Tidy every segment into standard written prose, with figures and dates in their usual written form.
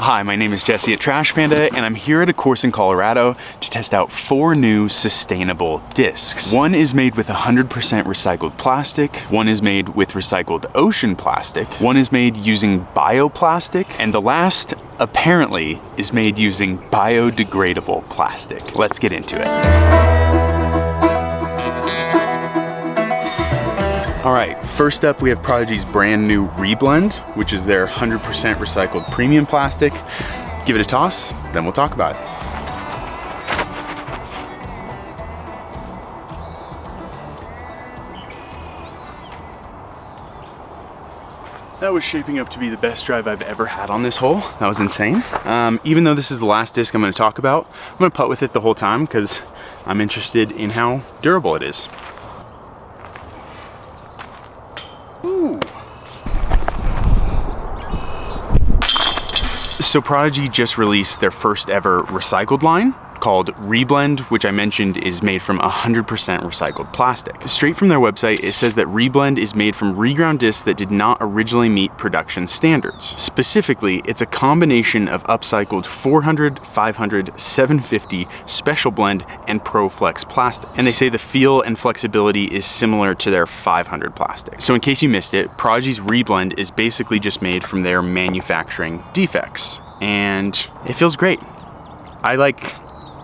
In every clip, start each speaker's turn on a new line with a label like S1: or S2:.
S1: Hi, my name is Jesse at Trash Panda, and I'm here at a course in Colorado to test out 4 new sustainable discs. One is made with 100% recycled plastic, one is made with recycled ocean plastic, one is made using bioplastic, and the last, apparently, is made using biodegradable plastic. Let's get into it. All right, first up we have Prodigy's brand new Reblend, which is their 100% recycled premium plastic. Give it a toss, then we'll talk about it. That was shaping up to be the best drive I've ever had on this hole. That was insane. Even though this is the last disc I'm gonna talk about, I'm gonna putt with it the whole time because I'm interested in how durable it is. Ooh. So Prodigy just released their first ever recycled line called Reblend, which I mentioned is made from 100% recycled plastic. Straight from their website, it says that Reblend is made from reground discs that did not originally meet production standards. Specifically, it's a combination of upcycled 400, 500, 750, Special Blend, and Pro Flex plastics. And they say the feel and flexibility is similar to their 500 plastic. So in case you missed it, Prodigy's Reblend is basically just made from their manufacturing defects. And it feels great.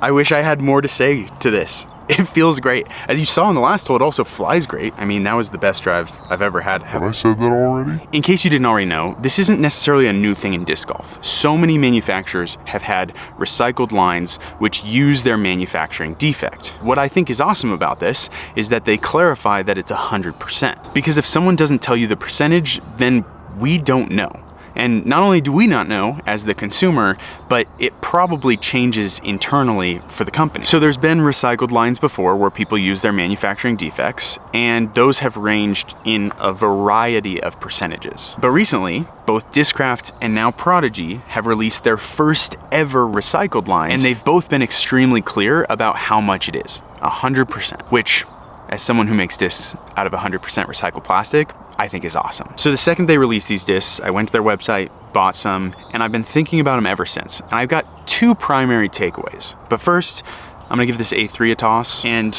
S1: I wish I had more to say to this. It feels great. As you saw in the last hole, it also flies great. I mean, that was the best drive I've ever had.
S2: Have I said that already?
S1: In case you didn't already know, this isn't necessarily a new thing in disc golf. So many manufacturers have had recycled lines which use their manufacturing defect. What I think is awesome about this is that they clarify that it's 100%. Because if someone doesn't tell you the percentage, then we don't know. And not only do we not know as the consumer, but it probably changes internally for the company. So there's been recycled lines before where people use their manufacturing defects, and those have ranged in a variety of percentages. But recently, both Discraft and now Prodigy have released their first ever recycled lines, and they've both been extremely clear about how much it is, 100%, which, as someone who makes discs out of 100% recycled plastic, I think is awesome. So the second they released these discs, I went to their website, bought some, and I've been thinking about them ever since. And I've got 2 primary takeaways. But first, I'm gonna give this A3 a toss, and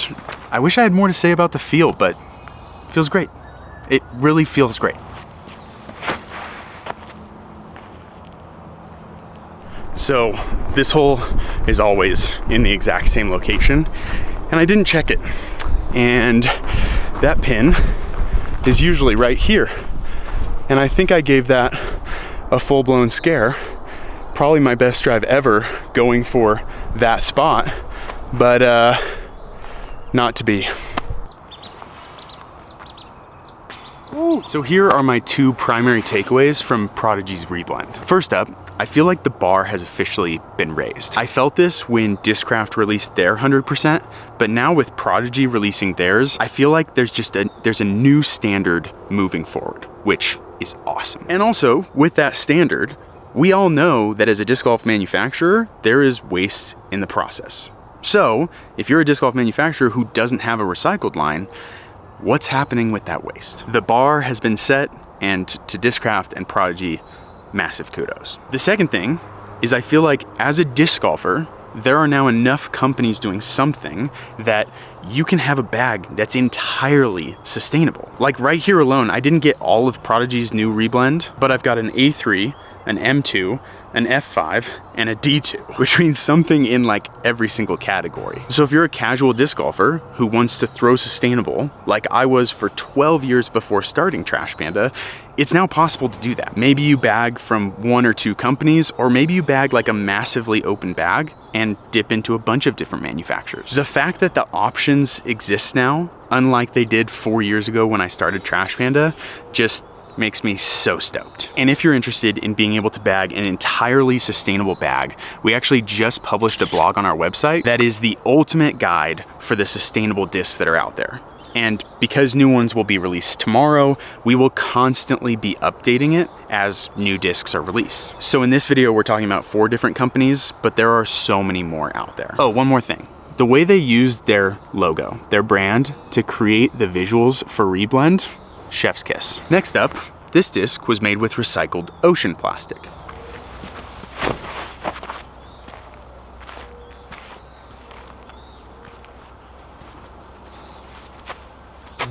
S1: I wish I had more to say about the feel, but it feels great. It really feels great. So this hole is always in the exact same location, and I didn't check it. And that pin is usually right here. And I think I gave that a full-blown scare. Probably my best drive ever going for that spot, but not to be. So here are my 2 primary takeaways from Prodigy's Reblend. First up, I feel like the bar has officially been raised. I felt this when Discraft released their 100%, but now with Prodigy releasing theirs, I feel like there's a new standard moving forward, which is awesome. And also, with that standard, we all know that as a disc golf manufacturer, there is waste in the process. So, if you're a disc golf manufacturer who doesn't have a recycled line, what's happening with that waste? The bar has been set, and to Discraft and Prodigy, massive kudos. The second thing is I feel like as a disc golfer, there are now enough companies doing something that you can have a bag that's entirely sustainable. Like right here alone, I didn't get all of Prodigy's new Reblend, but I've got an A3, an M2, an F5, and a D2, which means something in like every single category. So if you're a casual disc golfer who wants to throw sustainable, like I was for 12 years before starting Trash Panda, it's now possible to do that. Maybe you bag from 1 or 2 companies, or maybe you bag like a massively open bag and dip into a bunch of different manufacturers. The fact that the options exist now, unlike they did 4 years ago when I started Trash Panda, just makes me so stoked. And if you're interested in being able to bag an entirely sustainable bag, we actually just published a blog on our website that is the ultimate guide for the sustainable discs that are out there. And because new ones will be released tomorrow, we will constantly be updating it as new discs are released. So in this video, we're talking about 4 different companies, but there are so many more out there. Oh, one more thing. The way they used their logo, their brand, to create the visuals for Reblend, chef's kiss. Next up, this disc was made with recycled ocean plastic.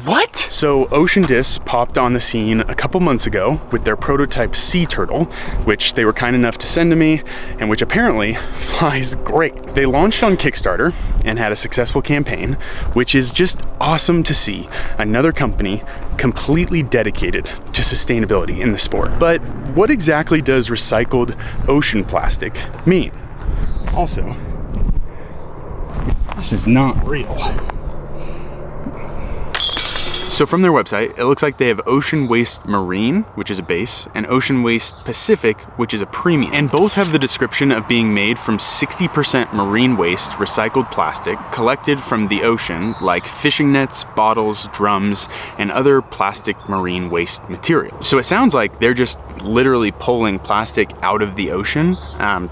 S1: What? So Ocean Discs popped on the scene a couple months ago with their prototype sea turtle, which they were kind enough to send to me, and which apparently flies great. They launched on Kickstarter and had a successful campaign, which is just awesome to see. Another company completely dedicated to sustainability in the sport. But what exactly does recycled ocean plastic mean? Also, this is not real. So from their website, it looks like they have Ocean Waste Marine, which is a base, and Ocean Waste Pacific, which is a premium. And both have the description of being made from 60% marine waste recycled plastic collected from the ocean, like fishing nets, bottles, drums, and other plastic marine waste materials. So it sounds like they're just literally pulling plastic out of the ocean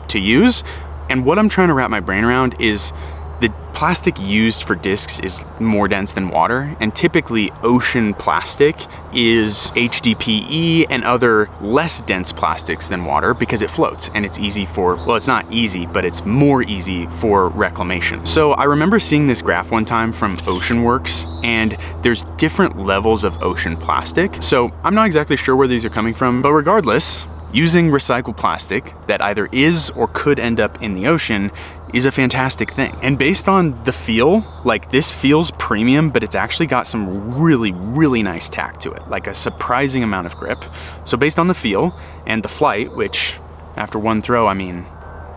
S1: to use. And what I'm trying to wrap my brain around is the plastic used for discs is more dense than water, and typically ocean plastic is HDPE and other less dense plastics than water because it floats and it's easy for, well, it's not easy, but it's more easy for reclamation. So I remember seeing this graph one time from Oceanworks, and there's different levels of ocean plastic. So I'm not exactly sure where these are coming from, but regardless, using recycled plastic that either is or could end up in the ocean is a fantastic thing. And based on the feel, like this feels premium, but it's actually got some really, really nice tack to it, like a surprising amount of grip. So based on the feel and the flight, which after one throw, I mean,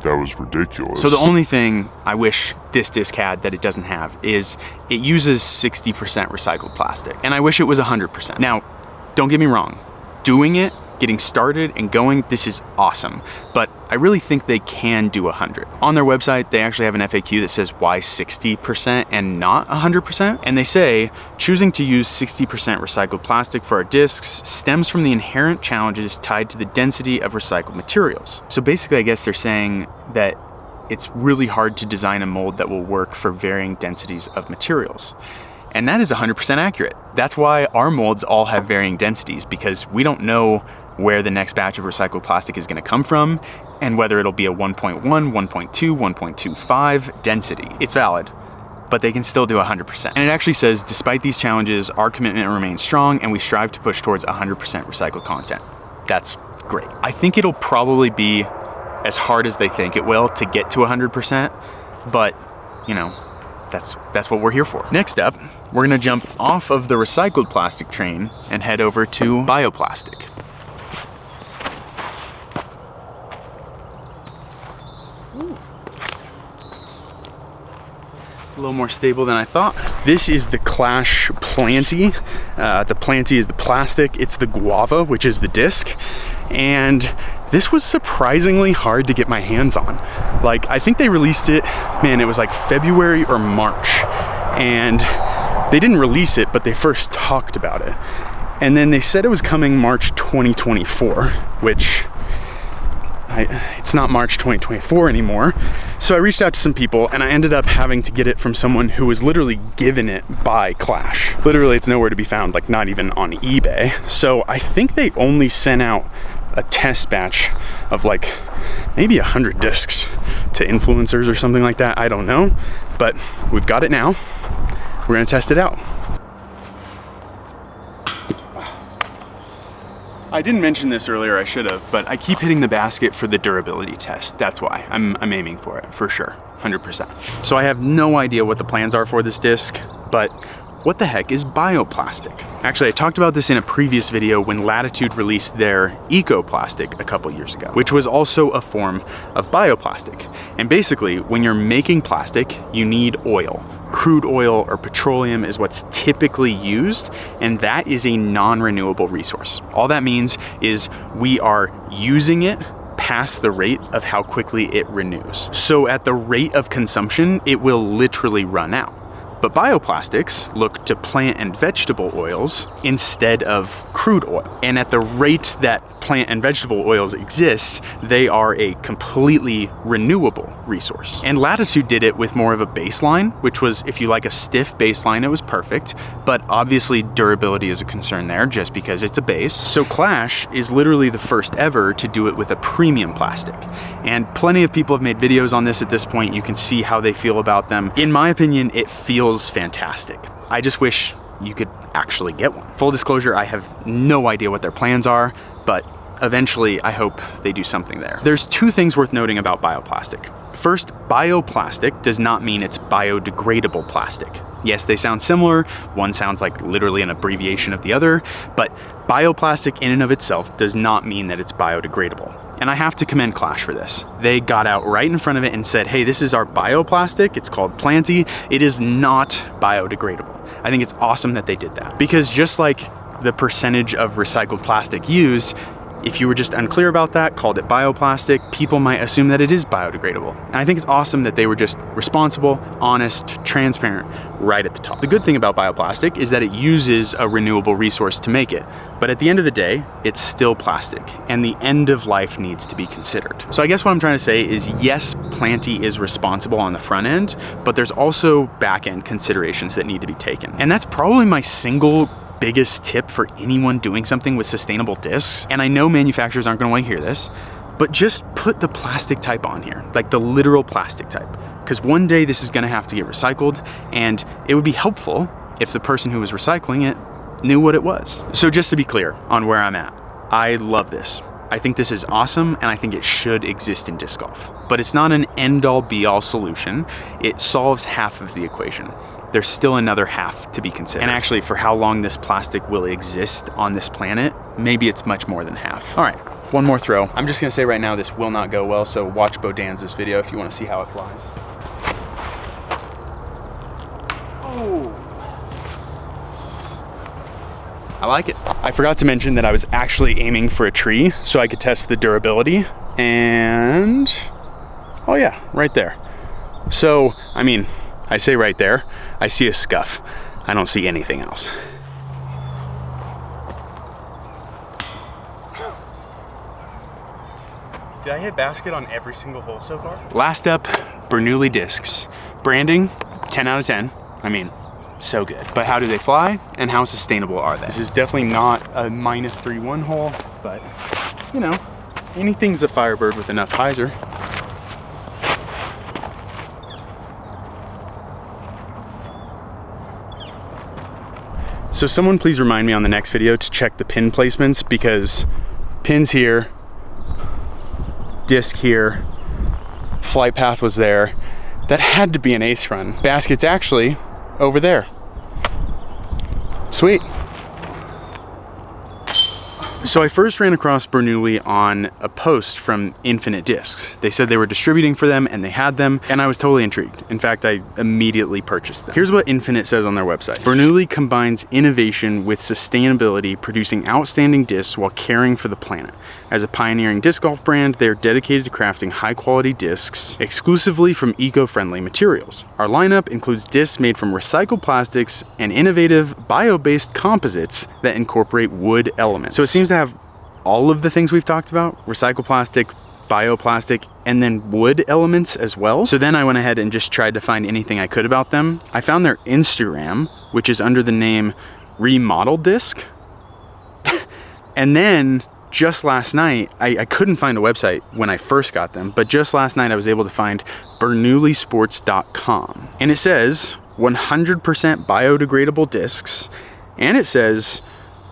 S2: that was ridiculous.
S1: So the only thing I wish this disc had that it doesn't have is it uses 60% recycled plastic. And I wish it was 100%. Now, don't get me wrong, doing it, getting started and going, this is awesome, but I really think they can do 100. On their website, they actually have an FAQ that says why 60% and not 100%, and they say choosing to use 60% recycled plastic for our discs stems from the inherent challenges tied to the density of recycled materials. So basically, I guess they're saying that it's really hard to design a mold that will work for varying densities of materials. And that is 100% accurate. That's why our molds all have varying densities, because we don't know where the next batch of recycled plastic is going to come from and whether it'll be a 1.1, 1.2, 1.25 density. It's valid, but they can still do 100%. And it actually says, despite these challenges, our commitment remains strong and we strive to push towards 100% recycled content. That's great. I think it'll probably be as hard as they think it will to get to 100%, but you know, that's what we're here for. Next up, we're gonna jump off of the recycled plastic train and head over to bioplastic. A little more stable than I thought. This is the Clash Planty. The Planty is the plastic. It's the guava, which is the disc. And this was surprisingly hard to get my hands on. Like, I think they released it, man, it was like February or March. And they didn't release it, but they first talked about it. And then they said it was coming March 2024, which it's not March 2024 anymore. So I reached out to some people and I ended up having to get it from someone who was literally given it by Clash. Literally, it's nowhere to be found, like not even on eBay. So I think they only sent out a test batch of like maybe 100 discs to influencers or something like that. I don't know, but we've got it now. We're gonna test it out. I didn't mention this earlier, I should have, but I keep hitting the basket for the durability test. That's why I'm aiming for it, for sure, 100%. So I have no idea what the plans are for this disc, but what the heck is bioplastic? Actually, I talked about this in a previous video when Latitude released their eco-plastic a couple years ago, which was also a form of bioplastic. And basically, when you're making plastic, you need oil. Crude oil or petroleum is what's typically used, and that is a non-renewable resource. All that means is we are using it past the rate of how quickly it renews. So at the rate of consumption, it will literally run out. But bioplastics look to plant and vegetable oils instead of crude oil. And at the rate that plant and vegetable oils exist, they are a completely renewable resource. And Latitude did it with more of a baseline, which was, if you like a stiff baseline, it was perfect. But obviously durability is a concern there just because it's a base. So Clash is literally the first ever to do it with a premium plastic. And plenty of people have made videos on this at this point. You can see how they feel about them. In my opinion, it feels fantastic. I just wish you could actually get one. Full disclosure, I have no idea what their plans are, but eventually I hope they do something there. There's two things worth noting about bioplastic. First, bioplastic does not mean it's biodegradable plastic. Yes, they sound similar. One sounds like literally an abbreviation of the other, but bioplastic in and of itself does not mean that it's biodegradable. And I have to commend Clash for this. They got out right in front of it and said, hey, this is our bioplastic. It's called Planty. It is not biodegradable. I think it's awesome that they did that, because just like the percentage of recycled plastic used, if you were just unclear about that, called it bioplastic, people might assume that it is biodegradable. And I think it's awesome that they were just responsible, honest, transparent, right at the top. The good thing about bioplastic is that it uses a renewable resource to make it. But at the end of the day, it's still plastic, and the end of life needs to be considered. So I guess what I'm trying to say is, yes, Planty is responsible on the front end, but there's also back end considerations that need to be taken. And that's probably my single biggest tip for anyone doing something with sustainable discs. And I know manufacturers aren't going to want to hear this, but just put the plastic type on here, like the literal plastic type, because one day this is going to have to get recycled, and it would be helpful if the person who was recycling it knew what it was. So just to be clear on where I'm at, I love this. I think this is awesome, and I think it should exist in disc golf, but it's not an end-all be-all solution. It solves half of the equation. There's still another half to be considered. And actually, for how long this plastic will exist on this planet, maybe it's much more than half. All right, one more throw. I'm just gonna say right now, this will not go well, so watch Bodan's video if you wanna see how it flies. Oh. I like it. I forgot to mention that I was actually aiming for a tree so I could test the durability, and oh yeah, right there. So, I mean, I say right there, I see a scuff. I don't see anything else. Did I hit basket on every single hole so far? Last up, Bernoulli Discs. Branding, 10 out of 10. I mean, so good. But how do they fly, and how sustainable are they? This is definitely not a -3-1 hole, but you know, anything's a Firebird with enough hyzer. So someone please remind me on the next video to check the pin placements, because pins here, disc here, flight path was there. That had to be an ace run. Basket's actually over there. Sweet. So I first ran across Bernoulli on a post from Infinite Discs. They said they were distributing for them, and they had them, and I was totally intrigued. In fact, I immediately purchased them. Here's what Infinite says on their website. Bernoulli combines innovation with sustainability, producing outstanding discs while caring for the planet. As a pioneering disc golf brand, they are dedicated to crafting high-quality discs exclusively from eco-friendly materials. Our lineup includes discs made from recycled plastics and innovative bio-based composites that incorporate wood elements. So it seems to have all of the things we've talked about: recycled plastic, bioplastic, and then wood elements as well. So then I went ahead and just tried to find anything I could about them. I found their Instagram, which is under the name Remodel Disc. And then just last night, I couldn't find a website when I first got them, but just last night I was able to find BernoulliSports.com. And it says 100% biodegradable discs, and it says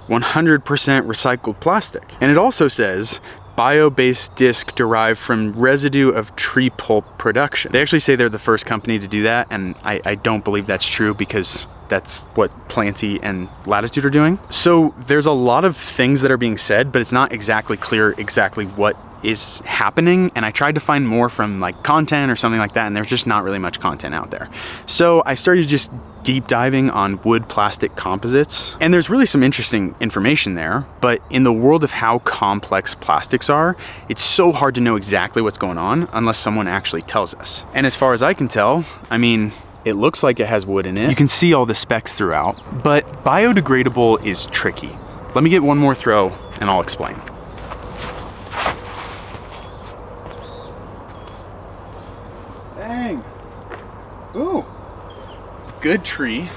S1: 100% recycled plastic. And it also says bio-based disc derived from residue of tree pulp production. They actually say they're the first company to do that, and I don't believe that's true, because that's what Planty and Latitude are doing. So there's a lot of things that are being said, but it's not exactly clear exactly what is happening, and I tried to find more from like content or something like that, and there's just not really much content out there. So I started just deep diving on wood plastic composites, and there's really some interesting information there, but in the world of how complex plastics are, it's so hard to know exactly what's going on unless someone actually tells us. And as far as I can tell, I mean, it looks like it has wood in it. You can see all the specs throughout, but biodegradable is tricky. Let me get one more throw and I'll explain. Dang. Ooh. Good tree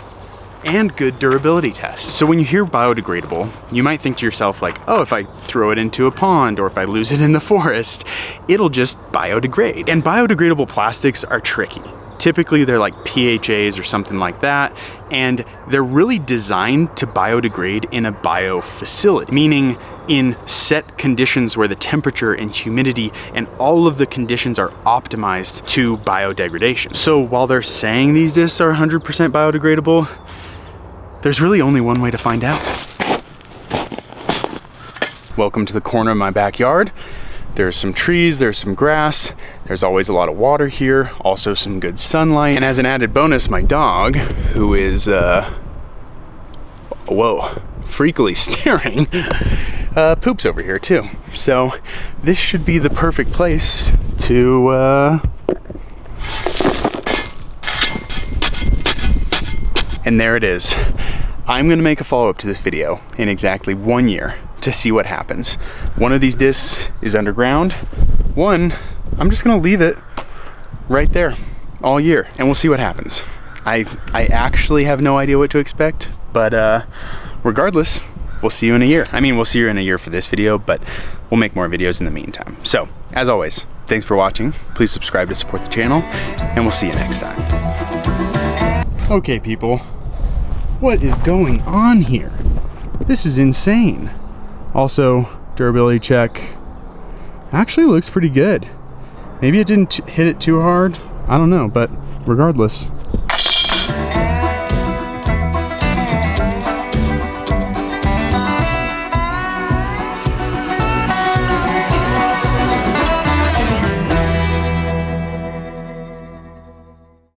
S1: and good durability test. So when you hear biodegradable, you might think to yourself like, oh, if I throw it into a pond or if I lose it in the forest, it'll just biodegrade. And biodegradable plastics are tricky. Typically they're like PHAs or something like that, and they're really designed to biodegrade in a bio facility, meaning in set conditions where the temperature and humidity and all of the conditions are optimized to biodegradation. So while they're saying these discs are 100% biodegradable, there's really only one way to find out. Welcome to the corner of my backyard. There's some trees, there's some grass, there's always a lot of water here, also some good sunlight. And as an added bonus, my dog, who is, freakily staring, poops over here too. So this should be the perfect place to, and there it is. I'm gonna make a follow-up to this video in exactly 1 year to see what happens. One of these discs is underground. One, I'm just gonna leave it right there all year and we'll see what happens. I actually have no idea what to expect, but regardless, we'll see you in a year. I mean, we'll see you in a year for this video, but we'll make more videos in the meantime. So, as always, thanks for watching. Please subscribe to support the channel, and we'll see you next time. Okay, people. What is going on here? This is insane. Also, durability check actually looks pretty good. Maybe it didn't hit it too hard. I don't know, but regardless,